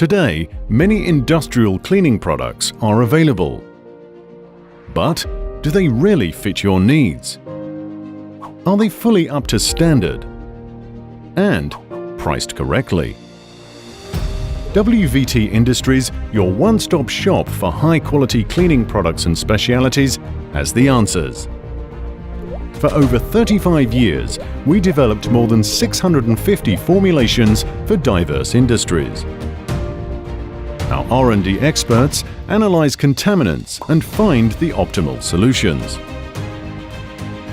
Today, many industrial cleaning products are available. But do they really fit your needs? Are they fully up to standard? And priced correctly? WVT Industries, your one-stop shop for high-quality cleaning products and specialities, has the answers. For over 35 years, we developed more than 650 formulations for diverse industries. Our R&D experts analyze contaminants and find the optimal solutions.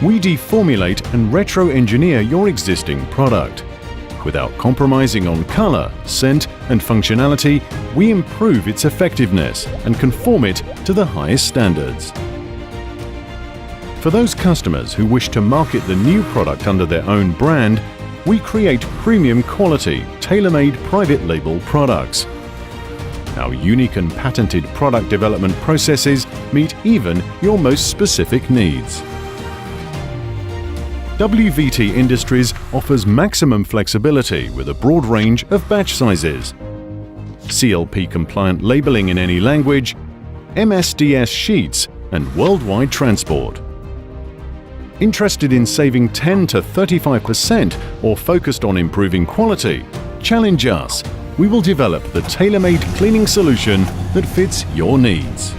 We deformulate and retro-engineer your existing product. Without compromising on color, scent, and functionality, we improve its effectiveness and conform it to the highest standards. For those customers who wish to market the new product under their own brand, we create premium quality, tailor-made private label products. Our unique and patented product development processes meet even your most specific needs. WVT Industries offers maximum flexibility with a broad range of batch sizes, CLP-compliant labeling in any language, MSDS sheets, and worldwide transport. Interested in saving 10 to 35% or focused on improving quality? Challenge us. We will develop the tailor-made cleaning solution that fits your needs.